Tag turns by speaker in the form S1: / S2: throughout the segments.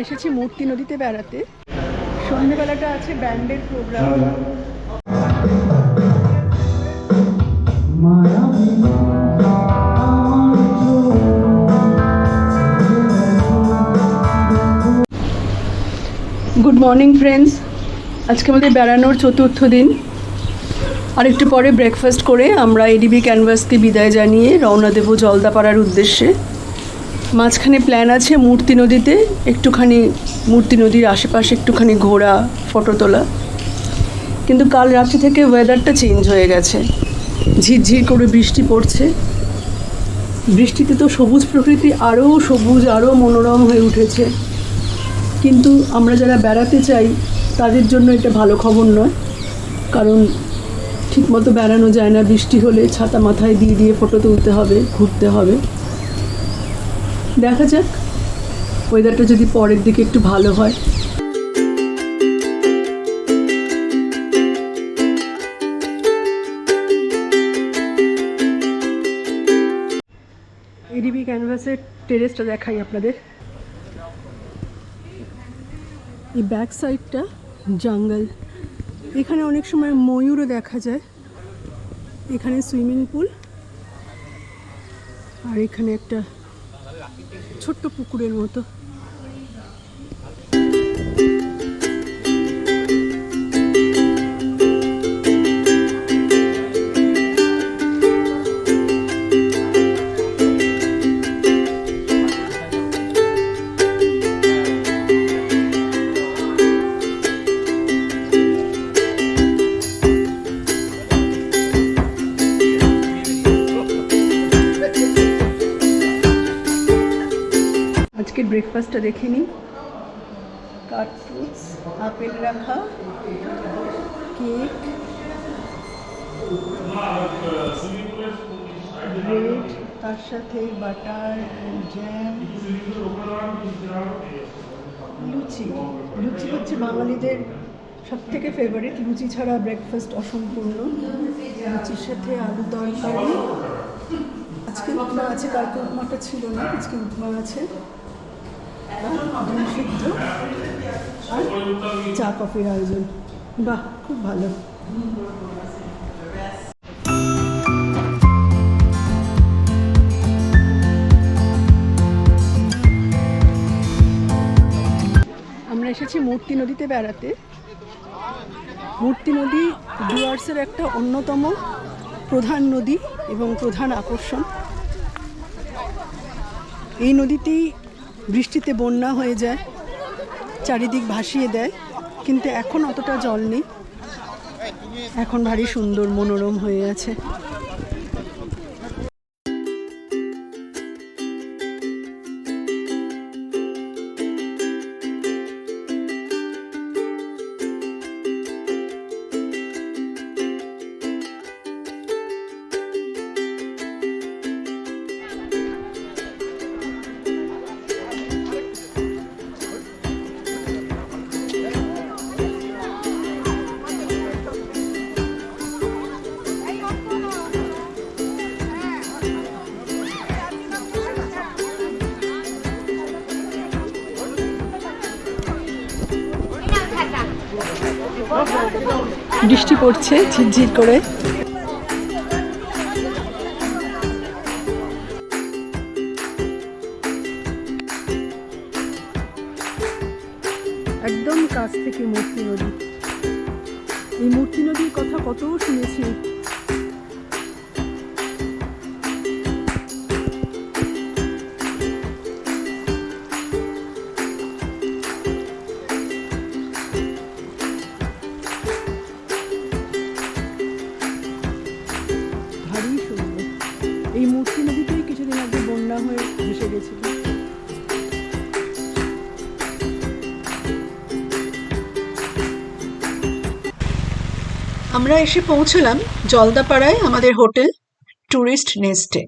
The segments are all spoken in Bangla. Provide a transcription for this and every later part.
S1: এসেছি মূর্তি নদীতে বেড়াতে। সন্ধ্যেবেলাটা আছে ব্যান্ডের প্রোগ্রাম। গুড মর্নিং ফ্রেন্ডস, আজকে আমাদের বেড়ানোর চতুর্থ দিন। আর একটু পরে ব্রেকফাস্ট করে আমরা এডিবি ক্যানভাসকে বিদায় জানিয়ে রওনা দেব জলদাপাড়ার উদ্দেশ্যে। মাঝখানে প্ল্যান আছে মূর্তি নদীতে একটুখানি, মূর্তি নদীর আশেপাশে একটুখানি ঘোরা, ফটো তোলা। কিন্তু কাল রাত্রি থেকে ওয়েদারটা চেঞ্জ হয়ে গেছে, ঝিরঝির করে বৃষ্টি পড়ছে। বৃষ্টিতে তো সবুজ প্রকৃতি আরও সবুজ, আরও মনোরম হয়ে উঠেছে। কিন্তু আমরা যারা বেড়াতে চাই তাদের জন্য এটা ভালো খবর নয়, কারণ ঠিকমতো বেড়ানো যায় না। বৃষ্টি হলে ছাতা মাথায় দিয়ে দিয়ে ফটো তুলতে হবে, ঘুরতে হবে। দেখা যাক ওয়েদারটা যদি পরের দিকে একটু ভালো হয়। এডিবি ক্যানভাসের টেরেসটা দেখাই আপনাদের। এই ব্যাক সাইডটা জঙ্গল, এখানে অনেক সময় ময়ূরও দেখা যায়। এখানে সুইমিং পুল, আর এখানে একটা ছোট্ট পুকুরের মতো। আজকের ব্রেকফাস্টটা দেখে নিই। কাট ফ্রুটস, আপেল রাখা, কেক, ব্রেড, তার সাথে বাটার, জ্যাম, লুচি। লুচি হচ্ছে বাঙালিদের সবথেকে ফেভারিট। লুচি ছাড়া ব্রেকফাস্ট অসম্পূর্ণ। লুচির সাথে আলু তরকারি। আজকে উপমা আছে, কালকে উপমাটা ছিল না, আজকে উপমা আছে। ডিম সিদ্ধ আর চা কফির আয়োজন। বাহ, খুব ভালো। আমরা এসেছি মূর্তি নদীতে বেড়াতে। মূর্তি নদী ডুয়ার্সের একটা অন্যতম প্রধান নদী এবং প্রধান আকর্ষণ। এই নদীতেই বৃষ্টিতে বন্যা হয়ে যায়, চারিদিক ভাসিয়ে দেয়, কিন্তু এখন অতটা জল নেই। এখন ভারী সুন্দর মনোরম হয়ে আছে। বৃষ্টি পড়ছে ঝিরঝির করে। একদম কাছ থেকে মূর্তি নদী। এই মূর্তি নদীর কথা কত শুনেছি। এই মূর্তি নদীতেই কিছুদিন আগে বন্যা হয়ে ভেসে গেছিল। আমরা এসে পৌঁছলাম জলদাপাড়ায় আমাদের হোটেল ট্যুরিস্ট নেস্টে।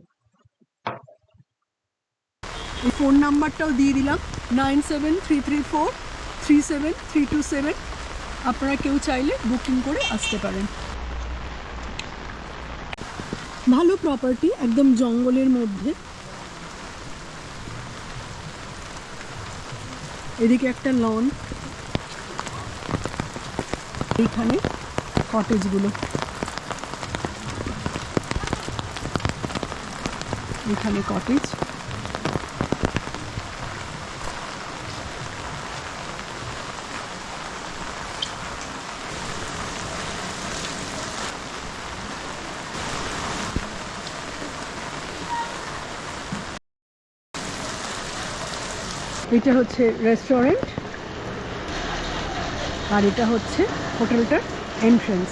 S1: এই ফোন নাম্বারটাও দিয়ে দিলাম, 9733437327। আপনারা কেউ চাইলে বুকিং করে আসতে পারেন। ভালো প্রপার্টি, একদম জঙ্গলের মধ্যে। এদিকে একটা লন, এইখানে কটেজগুলো, এখানে কটেজ। এটা হচ্ছে রেস্টুরেন্ট আর এটা হচ্ছে হোটেলটার এন্ট্রেন্স।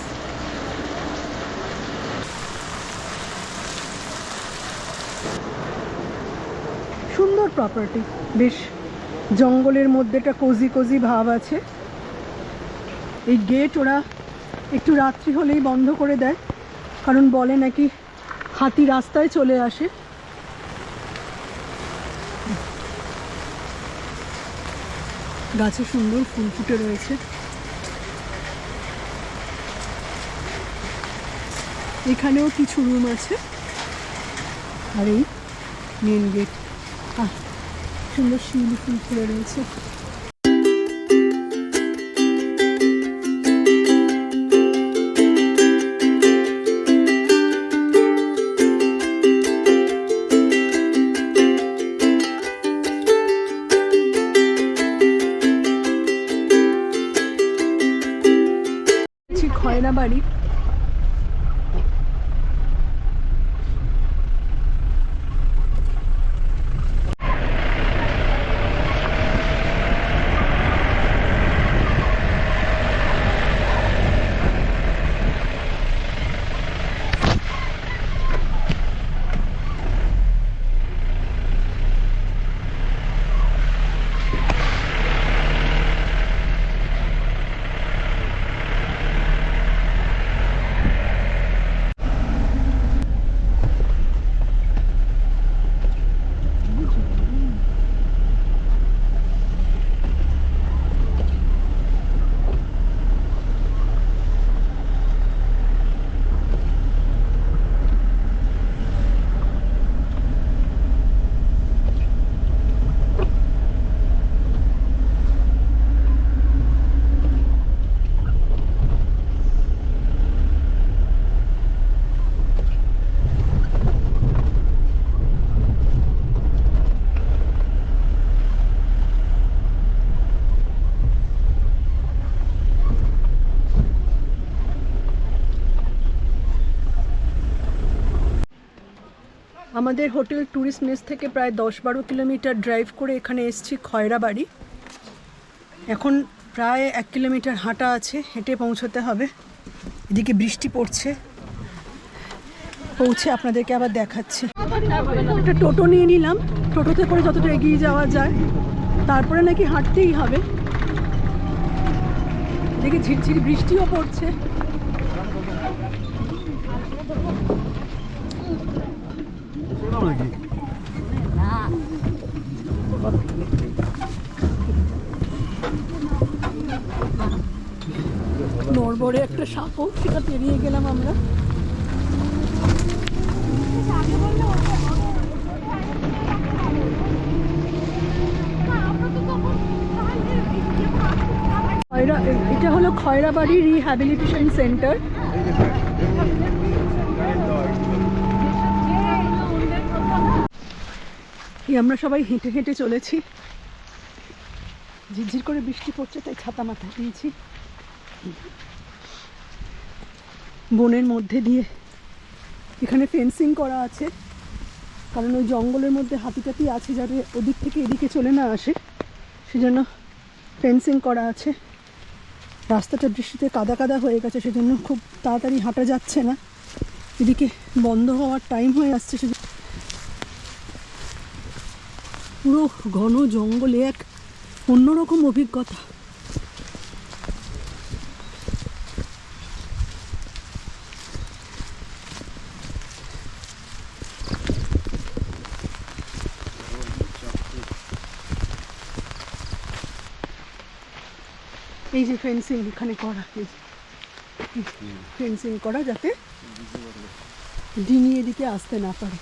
S1: সুন্দর প্রপার্টি, বেশ জঙ্গলের মধ্যেটা কোজি কোজি ভাব আছে। এই গেট ওরা একটু রাত্রি হলেই বন্ধ করে দেয়, কারণ বলে নাকি হাতি রাস্তায় চলে আসে। গাছে সুন্দর ফুল ফুটে রয়েছে। এখানেও কিছু রুম আছে আর এই মেন গেট। সুন্দর শিউলি ফুল ফুলে রয়েছে। খয়রাবাড়ি, আমাদের হোটেল ট্যুরিস্ট মেস থেকে প্রায় 10-12 কিলোমিটার ড্রাইভ করে এখানে এসেছি খয়রাবাড়ি। এখন প্রায় 1 কিলোমিটার হাঁটা আছে, হেঁটে পৌঁছতে হবে। এদিকে বৃষ্টি পড়ছে, পৌঁছে আপনাদেরকে আবার দেখাচ্ছি। একটা টোটো নিয়ে নিলাম, টোটোতে করে যতটা এগিয়ে যাওয়া যায়, তারপরে নাকি হাঁটতেই হবে। এদিকে ঝিরঝির বৃষ্টিও পড়ছে। নড়বড়ে একটা সাপও, সেটা পেরিয়ে গেলাম আমরা। এটা হলো খয়রাবাড়ি রিহ্যাবিলিটেশন সেন্টার। আমরা সবাই হেঁটে হেঁটে চলেছি, ঝিরঝির করে বৃষ্টি পড়ছে তাই ছাতা মাথায় দিয়েছি। বনের মধ্যে দিয়ে এখানে ফেন্সিং করা আছে, কারণ ওই জঙ্গলের মধ্যে হাতি টাতি আছে যাতে ওদিক থেকে এদিকে চলে না আসে, সেজন্য ফেন্সিং করা আছে। রাস্তাটা বৃষ্টিতে কাদা কাদা হয়ে গেছে, সেজন্য খুব তাড়াতাড়ি হাঁটা যাচ্ছে না। এদিকে বন্ধ হওয়ার টাইম হয়ে আসছে, পুরো ঘন জঙ্গলে এক অন্যরকম অভিজ্ঞতা। এই যে ফেন্সিং এখানে করা, ফেন্সিং করা যাতে ডিঙি এদিকে আসতে না পারে।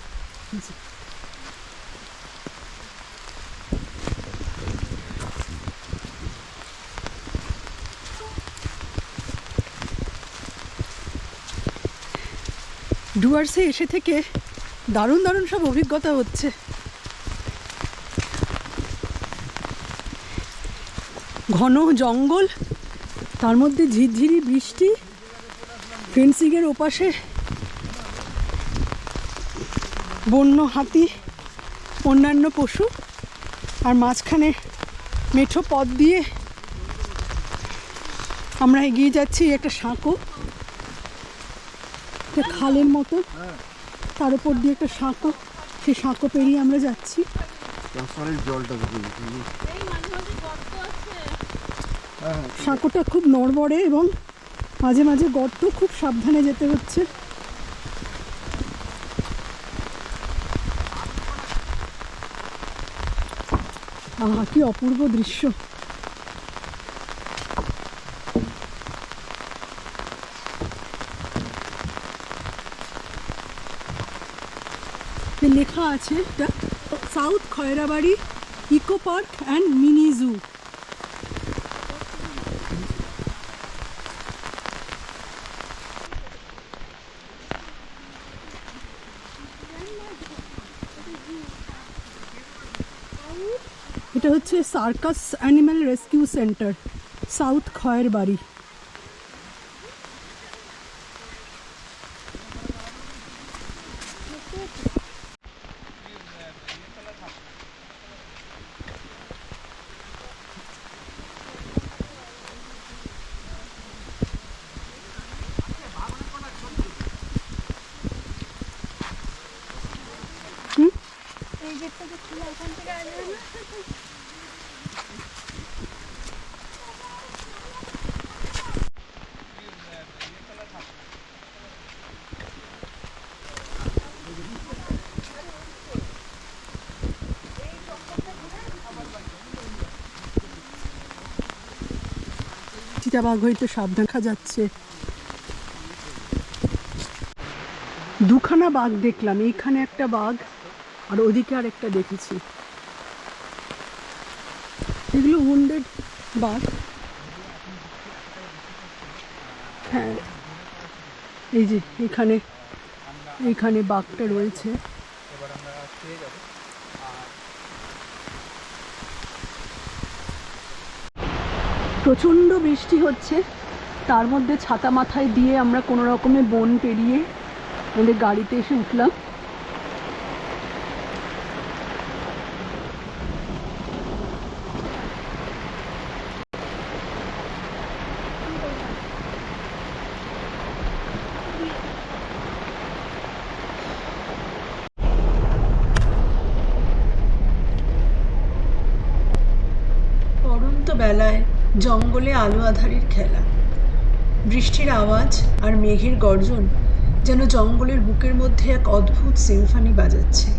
S1: ডুয়ার্সে এসে থেকে দারুণ দারুণ সব অভিজ্ঞতা হচ্ছে। ঘন জঙ্গল, তার মধ্যে ঝিরঝিরি বৃষ্টি, ফেন্সিংয়ের ওপাশে বন্য হাতি, অন্যান্য পশু, আর মাঝখানে মেঠো পথ দিয়ে আমরা এগিয়ে যাচ্ছি। একটা সাঁকো, একটা খালের মতো, তার উপর দিয়ে একটা সাঁকো, সেই সাঁকো পেরিয়ে আমরা যাচ্ছি। সাঁকোটা খুব নড়বড়ে এবং মাঝে মাঝে গর্ত, খুব সাবধানে যেতে হচ্ছে। আহা, কি অপূর্ব দৃশ্য। লেখা আছে এটা south Khoyrabari eco park and mini zoo. এটা হচ্ছে circus animal rescue centre, south Khoyerbari. চিতাবাঘ হইতে সাবধান দেখা যাচ্ছে। দুখানা বাঘ দেখলাম, এইখানে একটা বাঘ আর ওদিকে আর একটা দেখেছি। এগুলো উন্ডেড বাঘ। হ্যাঁ, এই যে এইখানে বাঘটা রয়েছে। প্রচণ্ড বৃষ্টি হচ্ছে, তার মধ্যে ছাতা মাথায় দিয়ে আমরা কোনো রকমে বন পেরিয়ে আমাদের গাড়িতে এসে উঠলাম। পড়ন্ত বেলায় জঙ্গলে আলো আঁধারির খেলা, বৃষ্টির আওয়াজ আর মেঘের গর্জন যেন জঙ্গলের বুকের মধ্যে এক অদ্ভুত সিম্ফনি বাজাচ্ছে।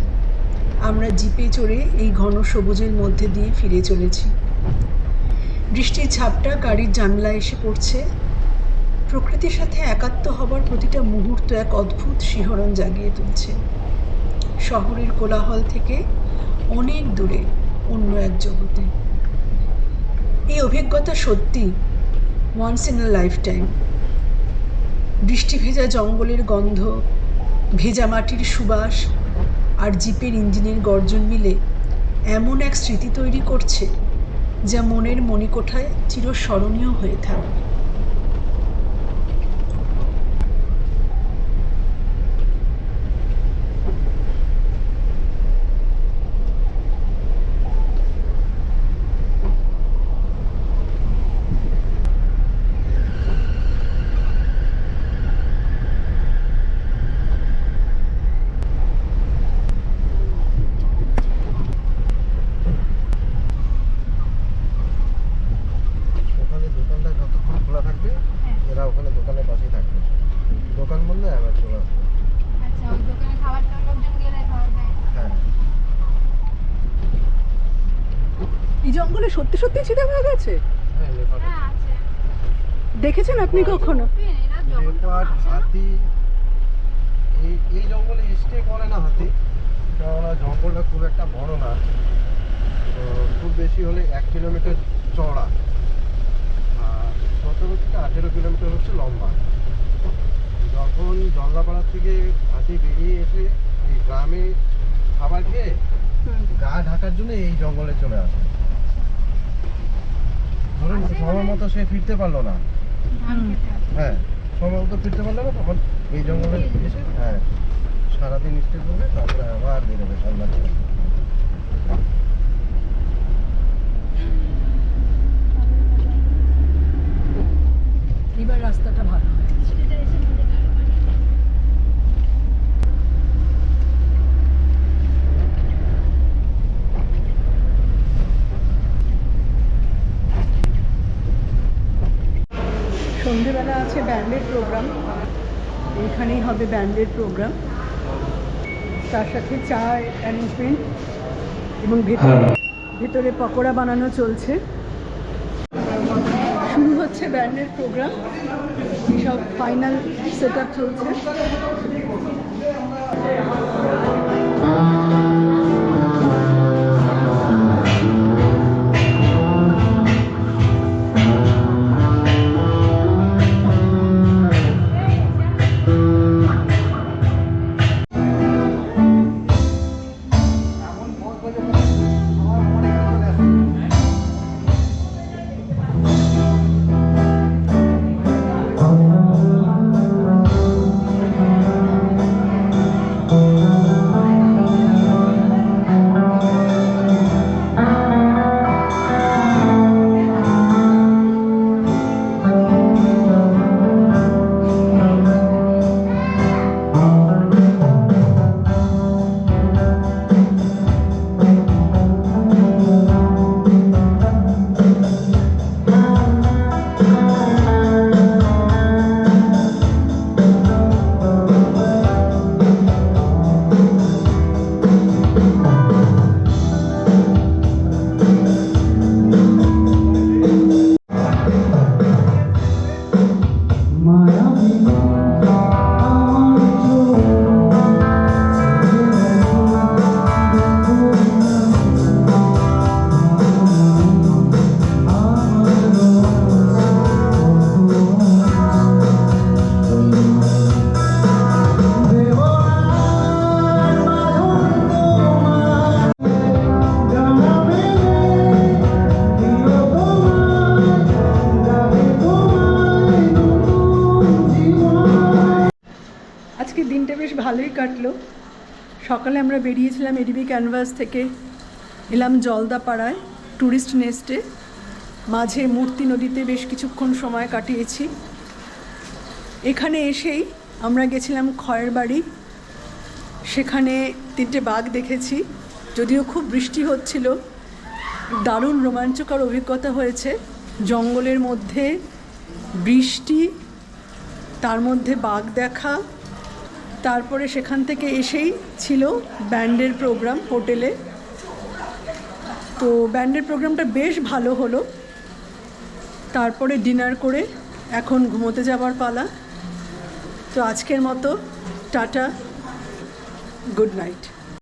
S1: আমরা জিপে চড়ে এই ঘন সবুজের মধ্যে দিয়ে ফিরে চলেছি। বৃষ্টির ঝাপটা গাড়ির জানলায় এসে পড়ছে। প্রকৃতির সাথে একাত্ম হবার প্রতিটা মুহূর্ত এক অদ্ভুত শিহরণ জাগিয়ে তুলছে। শহরের কোলাহল থেকে অনেক দূরে অন্য এক জগতে। এই অভিজ্ঞতা সত্যি once in a lifetime. বৃষ্টি ভেজা জঙ্গলের গন্ধ, ভেজা মাটির সুবাস আর জিপের ইঞ্জিনের গর্জন মিলে এমন এক স্মৃতি তৈরি করছে যা মনের মণিকোঠায় চিরস্মরণীয় হয়ে থাকবে। এই জঙ্গলে সত্যি সত্যি চিতাবাঘ আছে? দেখেছেন আপনি কখনো?
S2: হাতি এই জঙ্গলে স্টে করে না হাতি, কেননা জঙ্গলটা খুব একটা বড় না, তো খুব বেশি হলে 1 কিলোমিটার চওড়া আর 17 থেকে 18 কিলোমিটার হচ্ছে লম্বা। যখন জলদাপাড়ার থেকে হাতি বেরিয়ে এসে এই গ্রামে খাবার খেয়ে গা ঢাকার জন্য এই জঙ্গলে চলে আসে। ধরুন সময় মতো সে ফিরতে পারলো না, হ্যাঁ সময় মতো ফিরতে পারলো না, তখন এই জঙ্গলে এসে হ্যাঁ সারাদিন স্টে করবে, তারপরে আবার বেরোবে সন্ধ্যার সময়।
S1: এবার রাস্তাটা ভালো হয়েছে। সন্ধেবেলা আছে ব্যান্ডের প্রোগ্রাম, এইখানেই হবে ব্যান্ডের প্রোগ্রাম, তার সাথে চা অ্যারেঞ্জমেন্ট এবং ভেতরে পকোড়া বানানো চলছে। শুরু হচ্ছে ব্যান্ডের প্রোগ্রাম, এইসব ফাইনাল সেট আপ চলছে। আজকে দিনটা বেশ ভালোই কাটলো। সকালে আমরা বেরিয়েছিলাম এডিবি ক্যানভাস থেকে, এলাম জলদাপাড়ায় ট্যুরিস্ট নেস্টে, মাঝে মূর্তি নদীতে বেশ কিছুক্ষণ সময় কাটিয়েছি। এখানে এসেই আমরা গেছিলাম খয়ের বাড়ি, সেখানে 3টে বাঘ দেখেছি। যদিও খুব বৃষ্টি হচ্ছিল, দারুণ রোমাঞ্চকর অভিজ্ঞতা হয়েছে। জঙ্গলের মধ্যে বৃষ্টি, তার মধ্যে বাঘ দেখা। তারপরে সেখান থেকে এসেই ছিল ব্যান্ডের প্রোগ্রাম হোটেলে। তো ব্যান্ডের প্রোগ্রামটা বেশ ভালো হলো। তারপরে ডিনার করে এখন ঘুমোতে যাবার পালা। তো আজকের মতো টাটা, গুড নাইট।